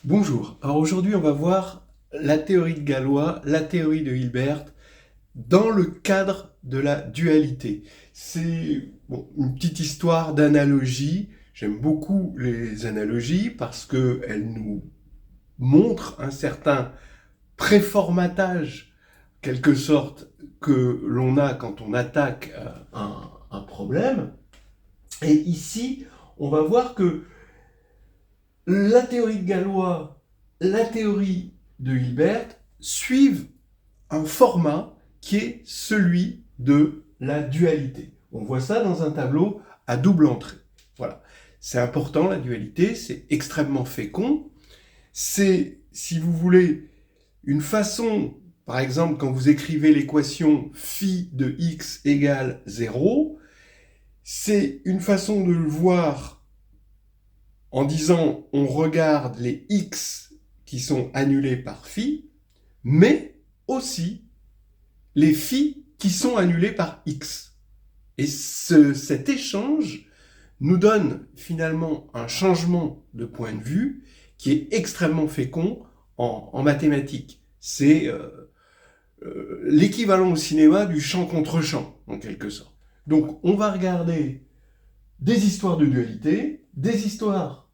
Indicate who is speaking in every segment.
Speaker 1: Bonjour, alors aujourd'hui on va voir la théorie de Galois, la théorie de Hilbert, dans le cadre de la dualité. C'est une petite histoire d'analogie, j'aime beaucoup les analogies parce qu'elles nous montrent un certain préformatage, quelque sorte, que l'on a quand on attaque un problème. Et ici, on va voir que la théorie de Galois, la théorie de Hilbert suivent un format qui est celui de la dualité. On voit ça dans un tableau à double entrée. Voilà. C'est important, la dualité, c'est extrêmement fécond. C'est, si vous voulez, une façon, par exemple, quand vous écrivez l'équation phi de x égale 0, c'est une façon de le voir en disant on regarde les x qui sont annulés par phi, mais aussi les phi qui sont annulés par x. Et cet échange nous donne finalement un changement de point de vue qui est extrêmement fécond en mathématiques. C'est l'équivalent au cinéma du champ contre champ, en quelque sorte. Donc on va regarder des histoires de dualité, des histoires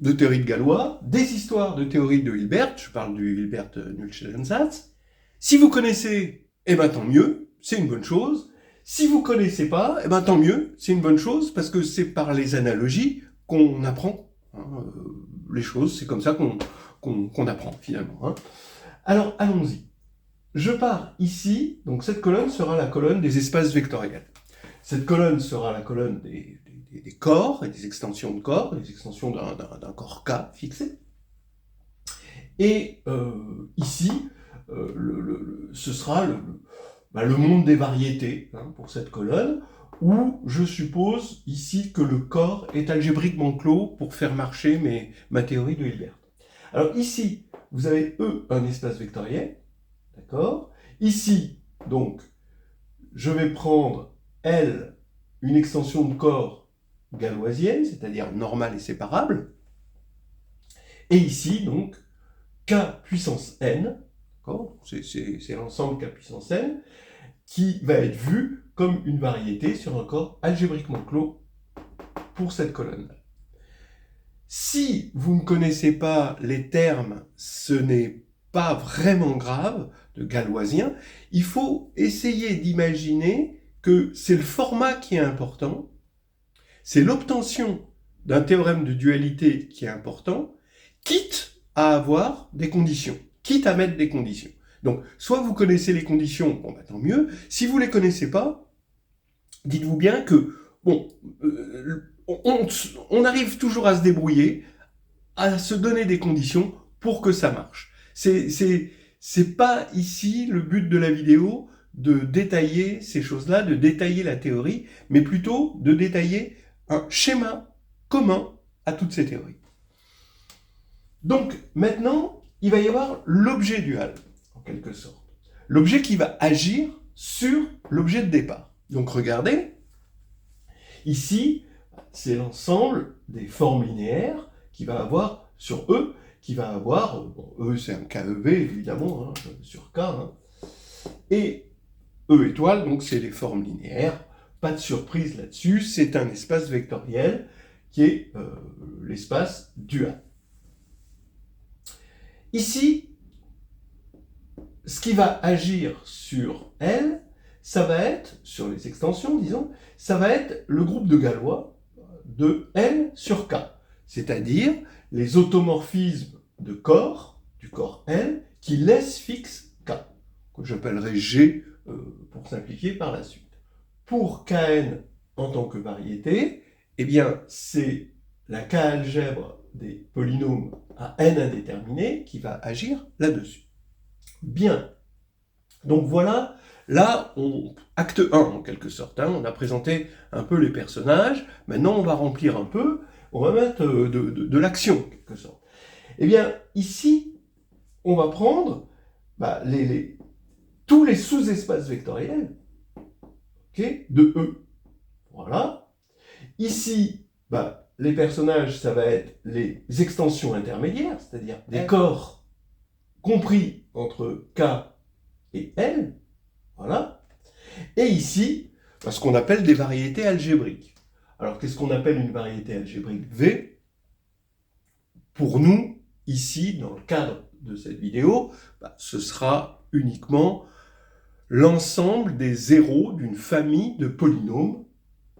Speaker 1: de théorie de Galois, des histoires de théorie de Hilbert, je parle du Hilbert-Nullstellensatz. Si vous connaissez, eh ben tant mieux, c'est une bonne chose. Si vous connaissez pas, eh ben tant mieux, c'est une bonne chose, parce que c'est par les analogies qu'on apprend les choses, c'est comme ça qu'on apprend finalement. Alors allons-y. Je pars ici, donc cette colonne sera la colonne des espaces vectoriels. Cette colonne sera la colonne des corps et des extensions de corps, des extensions d'un corps K fixé. Et ici, ce sera le monde des variétés pour cette colonne, où je suppose ici que le corps est algébriquement clos pour faire marcher ma théorie de Hilbert. Alors ici, vous avez E, un espace vectoriel, d'accord ? Ici, donc, je vais prendre L, une extension de corps galoisienne, c'est-à-dire normale et séparable. Et ici, donc, K puissance n, c'est l'ensemble K puissance n, qui va être vu comme une variété sur un corps algébriquement clos pour cette colonne. Si vous ne connaissez pas les termes, ce n'est pas vraiment grave, de galoisien, il faut essayer d'imaginer que c'est le format qui est important, c'est l'obtention d'un théorème de dualité qui est important, quitte à avoir des conditions, quitte à mettre des conditions. Donc, soit vous connaissez les conditions, bon bah tant mieux. Si vous ne les connaissez pas, dites-vous bien que, on arrive toujours à se débrouiller, à se donner des conditions pour que ça marche. C'est pas ici le but de la vidéo de détailler ces choses-là, de détailler la théorie, mais plutôt de détailler un schéma commun à toutes ces théories. Donc maintenant, il va y avoir l'objet dual, en quelque sorte. L'objet qui va agir sur l'objet de départ. Donc regardez, ici, c'est l'ensemble des formes linéaires qui va avoir sur E, qui va avoir, E c'est un KEV évidemment, sur K, et E étoile, donc c'est les formes linéaires, pas de surprise là-dessus, c'est un espace vectoriel qui est l'espace dual. Ici, ce qui va agir sur L, ça va être, sur les extensions disons, ça va être le groupe de Galois de L sur K, c'est-à-dire les automorphismes de corps, du corps L, qui laissent fixe K, que j'appellerai G pour simplifier par la suite. Pour Kn en tant que variété, eh bien c'est la K-algèbre des polynômes à n indéterminé qui va agir là-dessus. Bien. Donc voilà, là, acte 1 en quelque sorte, on a présenté un peu les personnages, maintenant on va remplir un peu, on va mettre de l'action en quelque sorte. Eh bien, ici, on va prendre tous les sous-espaces vectoriels de E. Voilà. Ici, les personnages, ça va être les extensions intermédiaires, c'est-à-dire des corps compris entre K et L, voilà. Et ici, ce qu'on appelle des variétés algébriques. Alors, qu'est-ce qu'on appelle une variété algébrique V? Pour nous, ici, dans le cadre de cette vidéo, ce sera uniquement l'ensemble des zéros d'une famille de polynômes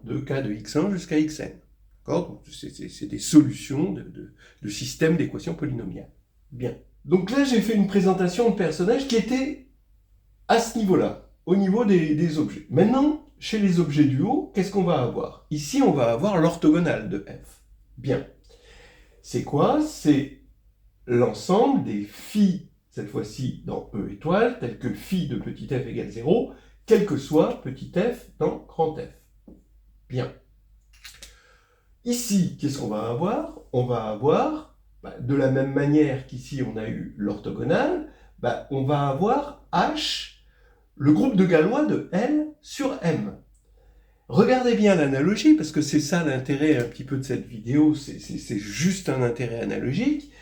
Speaker 1: de K de x1 jusqu'à xn. D'accord? C'est des solutions de systèmes d'équations polynomiales. Bien. Donc là, j'ai fait une présentation de personnages qui était à ce niveau-là, au niveau des objets. Maintenant, chez les objets du haut, qu'est-ce qu'on va avoir? Ici, on va avoir l'orthogonale de f. Bien. C'est quoi? C'est l'ensemble des phi, cette fois-ci dans E étoile, tel que phi de petit f égale 0, quel que soit petit f dans grand F. Bien. Ici, qu'est-ce qu'on va avoir? On va avoir, de la même manière qu'ici on a eu l'orthogonale, on va avoir H, le groupe de Galois de L sur M. Regardez bien l'analogie, parce que c'est ça l'intérêt un petit peu de cette vidéo, c'est juste un intérêt analogique.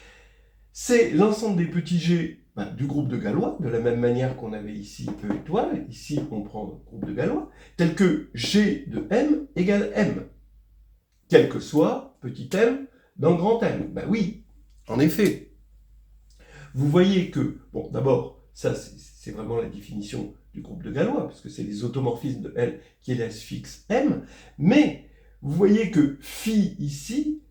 Speaker 1: C'est l'ensemble des petits G du groupe de Galois, de la même manière qu'on avait ici E étoile, ici on prend le groupe de Galois, tel que G de M égale M, quel que soit petit m dans grand M. Oui, en effet. Vous voyez que, bon, d'abord, ça c'est vraiment la définition du groupe de Galois, parce que c'est les automorphismes de L qui laissent fixe M, mais vous voyez que phi ici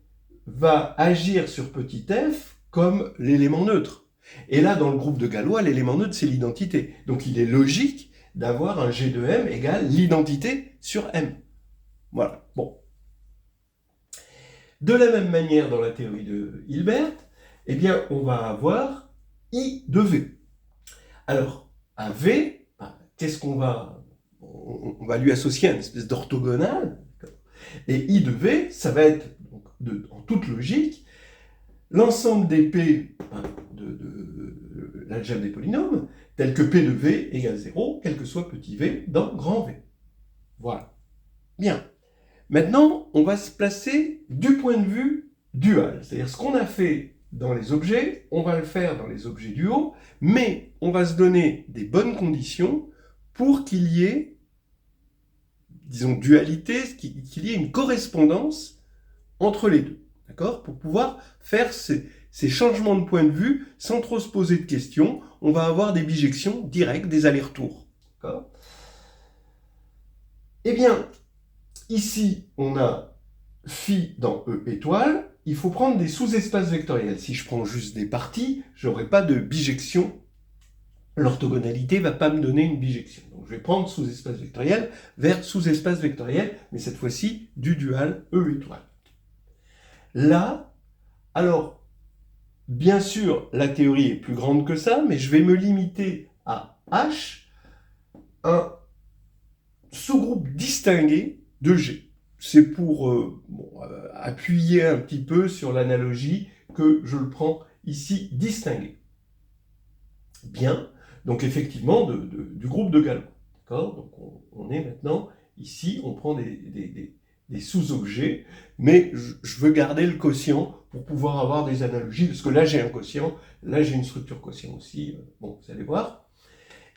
Speaker 1: va agir sur petit f comme l'élément neutre. Et là, dans le groupe de Galois, l'élément neutre, c'est l'identité. Donc il est logique d'avoir un G de M égale l'identité sur M. Voilà, bon. De la même manière, dans la théorie de Hilbert, eh bien, on va avoir I de V. Alors, à V, qu'est-ce qu'on va... On va lui associer une espèce d'orthogonale. Et I de V, ça va être, donc, en toute logique, l'ensemble des P de l'algèbre des polynômes, tel que P de V égale 0, quel que soit petit v dans grand V. Voilà. Bien. Maintenant, on va se placer du point de vue dual. C'est-à-dire, ce qu'on a fait dans les objets, on va le faire dans les objets du haut, mais on va se donner des bonnes conditions pour qu'il y ait, disons, dualité, qu'il y ait une correspondance entre les deux. D'accord? Pour pouvoir faire ces changements de point de vue sans trop se poser de questions, on va avoir des bijections directes, des allers-retours. D'accord? Eh bien, ici, on a phi dans E étoile, il faut prendre des sous-espaces vectoriels. Si je prends juste des parties, je n'aurai pas de bijection. L'orthogonalité ne va pas me donner une bijection. Donc je vais prendre sous-espace vectoriel vers sous-espace vectoriel, mais cette fois-ci du dual E étoile. Là, alors, bien sûr, la théorie est plus grande que ça, mais je vais me limiter à H, un sous-groupe distingué de G. C'est pour appuyer un petit peu sur l'analogie que je le prends ici distingué. Bien, donc effectivement, du groupe de Galois. D'accord? Donc on est maintenant, ici, on prend des sous-objets, mais je veux garder le quotient pour pouvoir avoir des analogies, parce que là j'ai un quotient, là j'ai une structure quotient aussi, bon, vous allez voir.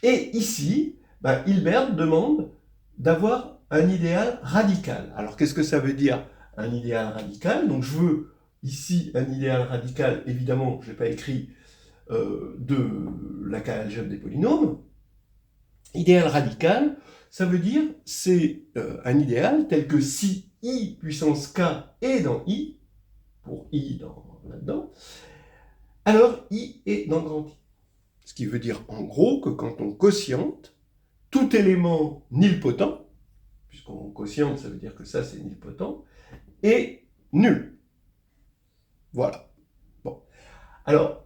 Speaker 1: Et ici, Hilbert demande d'avoir un idéal radical. Alors qu'est-ce que ça veut dire un idéal radical? Donc je veux ici un idéal radical, évidemment, je n'ai pas écrit de la K-algèbre des polynômes. Idéal radical, ça veut dire c'est un idéal tel que si I puissance K est dans I, pour I là-dedans, alors I est dans grand I. Ce qui veut dire en gros que quand on quotiente, tout élément nilpotent, puisqu'on quotiente, ça veut dire que ça c'est nilpotent, est nul. Voilà. Bon. Alors,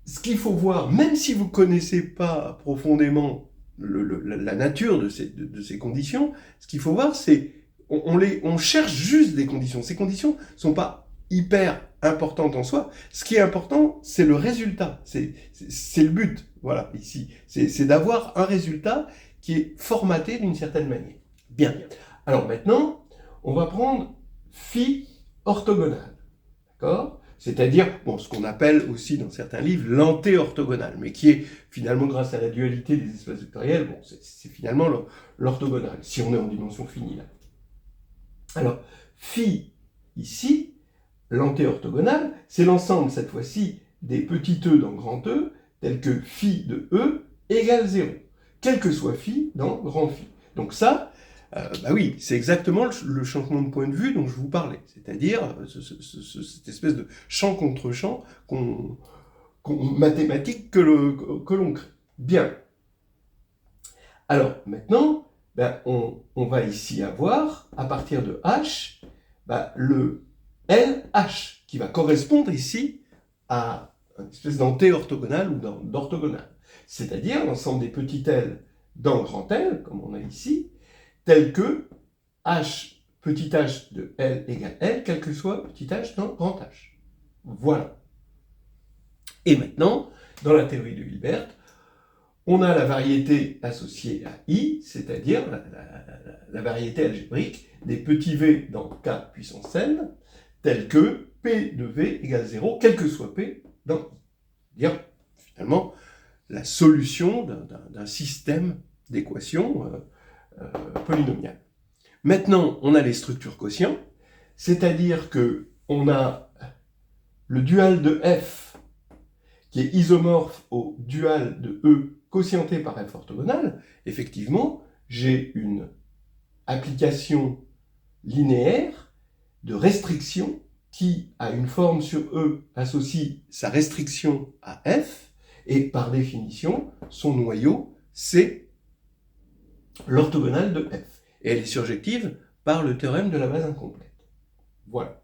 Speaker 1: ce qu'il faut voir, même si vous ne connaissez pas profondément la nature de ces conditions, ce qu'il faut voir, c'est on cherche juste des conditions. Ces conditions ne sont pas hyper importantes en soi. Ce qui est important, c'est le résultat. C'est le but, voilà, ici. C'est d'avoir un résultat qui est formaté d'une certaine manière. Bien. Alors maintenant, on va prendre phi orthogonale. D'accord ? C'est-à-dire, bon, ce qu'on appelle aussi dans certains livres l'anté-orthogonale, mais qui est finalement, grâce à la dualité des espaces vectoriels, bon, c'est finalement l'orthogonale, si on est en dimension finie là. Alors, phi, ici, l'anté-orthogonale, c'est l'ensemble, cette fois-ci, des petits e dans grand E, tels que phi de E égale 0, quel que soit phi dans grand phi. Donc ça, bah oui, c'est exactement le changement de point de vue dont je vous parlais, c'est-à-dire cette espèce de champ contre champ mathématique que l'on crée. Bien. Alors, maintenant, ben, on va ici avoir, à partir de H, ben, le LH, qui va correspondre ici à une espèce d'anté-orthogonale ou d'orthogonale. C'est-à-dire l'ensemble des petits L dans grand L, comme on a ici, tel que H, petit h de L égale L, quel que soit petit h dans grand H. Voilà. Et maintenant, dans la théorie de Hilbert, on a la variété associée à I, c'est-à-dire la variété algébrique des petits v dans K puissance n, telle que P de V égale 0, quel que soit P dans I. C'est-à-dire, finalement, la solution d'un système d'équations polynomiales. Maintenant, on a les structures quotients, c'est-à-dire qu'on a le dual de F qui est isomorphe au dual de E quotienté par F orthogonale. Effectivement, j'ai une application linéaire de restriction qui, à une forme sur E, associe sa restriction à F, et par définition, son noyau, c'est l'orthogonale de F. Et elle est surjective par le théorème de la base incomplète. Voilà.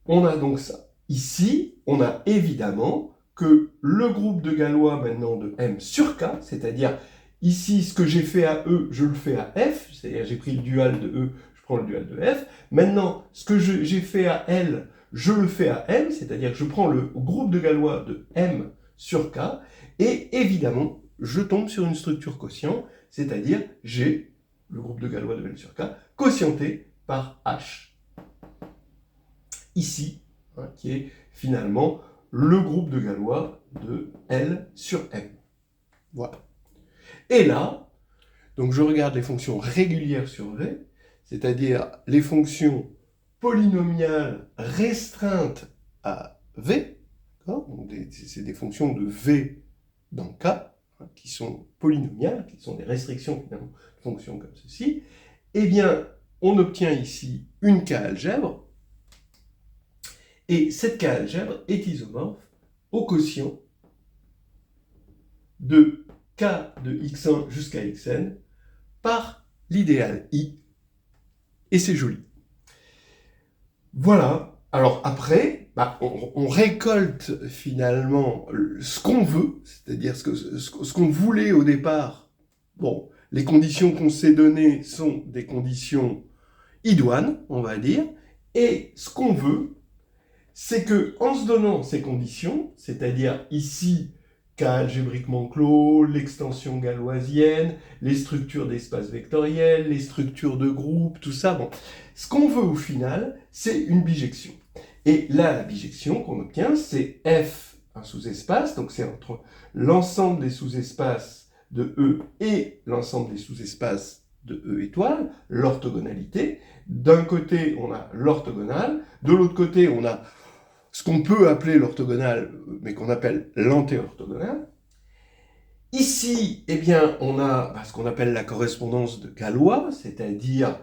Speaker 1: On a donc ça. Ici, on a évidemment que le groupe de Galois maintenant de M sur K, c'est-à-dire ici, ce que j'ai fait à E, je le fais à F, c'est-à-dire j'ai pris le dual de E, je prends le dual de F. Maintenant, ce que j'ai fait à L, je le fais à M, c'est-à-dire que je prends le groupe de Galois de M sur K, et évidemment, je tombe sur une structure quotient, c'est-à-dire j'ai le groupe de Galois de M sur K quotienté par H. Ici, hein, qui est finalement le groupe de Galois de L sur M. Voilà. Et là, donc je regarde les fonctions régulières sur V, c'est-à-dire les fonctions polynomiales restreintes à V, c'est des fonctions de V dans K, hein, qui sont polynomiales, qui sont des restrictions finalement de fonctions comme ceci. Eh bien, on obtient ici une K-algèbre, et cette K-algèbre est isomorphe au quotient de K de x1 jusqu'à xn par l'idéal I, et c'est joli. Voilà. Alors après, on récolte finalement ce qu'on veut, c'est-à-dire ce qu'on voulait au départ. Bon, les conditions qu'on s'est données sont des conditions idoines, on va dire, et ce qu'on veut, c'est que en se donnant ces conditions, c'est-à-dire ici, cas algébriquement clos, l'extension galoisienne, les structures d'espace vectoriel, les structures de groupe, tout ça, bon, ce qu'on veut au final, c'est une bijection. Et là, la bijection qu'on obtient, c'est F, un sous-espace, donc c'est entre l'ensemble des sous-espaces de E et l'ensemble des sous-espaces de E étoile, l'orthogonalité. D'un côté, on a l'orthogonale, de l'autre côté, on a ce qu'on peut appeler l'orthogonale, mais qu'on appelle l'anté-orthogonale. Ici, eh bien, on a ce qu'on appelle la correspondance de Galois, c'est-à-dire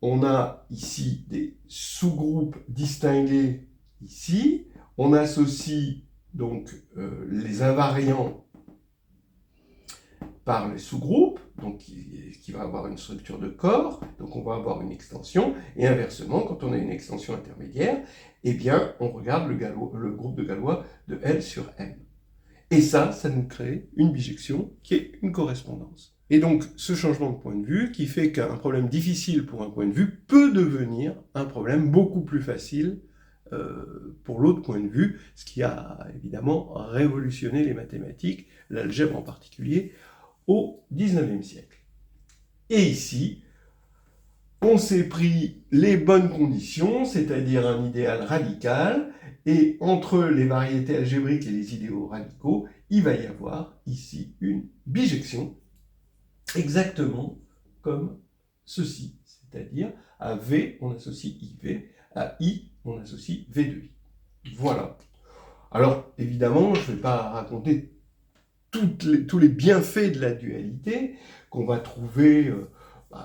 Speaker 1: on a ici des sous-groupes distingués ici, on associe donc les invariants par les sous-groupes, donc qui va avoir une structure de corps, donc on va avoir une extension, et inversement, quand on a une extension intermédiaire, eh bien, on regarde le groupe de Galois de L sur M. Et ça nous crée une bijection qui est une correspondance. Et donc, ce changement de point de vue qui fait qu'un problème difficile pour un point de vue peut devenir un problème beaucoup plus facile pour l'autre point de vue, ce qui a évidemment révolutionné les mathématiques, l'algèbre en particulier, au XIXe siècle. Et ici, on s'est pris les bonnes conditions, c'est-à-dire un idéal radical, et entre les variétés algébriques et les idéaux radicaux, il va y avoir ici une bijection, exactement comme ceci, c'est-à-dire à V, on associe IV, à I, on associe V de I. Voilà. Alors, évidemment, je ne vais pas raconter tous les bienfaits de la dualité qu'on va trouver qu'on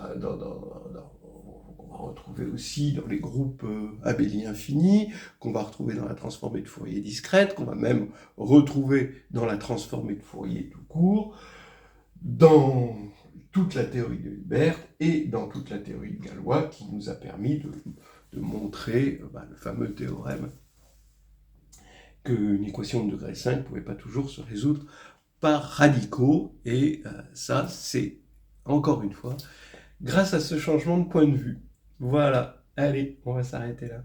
Speaker 1: va retrouver aussi dans les groupes abéliens infinis, qu'on va retrouver dans la transformée de Fourier discrète, qu'on va même retrouver dans la transformée de Fourier tout court, dans toute la théorie de Hilbert et dans toute la théorie de Galois qui nous a permis de montrer le fameux théorème qu'une équation de degré 5 ne pouvait pas toujours se résoudre par radicaux, et ça, c'est, encore une fois, grâce à ce changement de point de vue. Voilà, allez, on va s'arrêter là.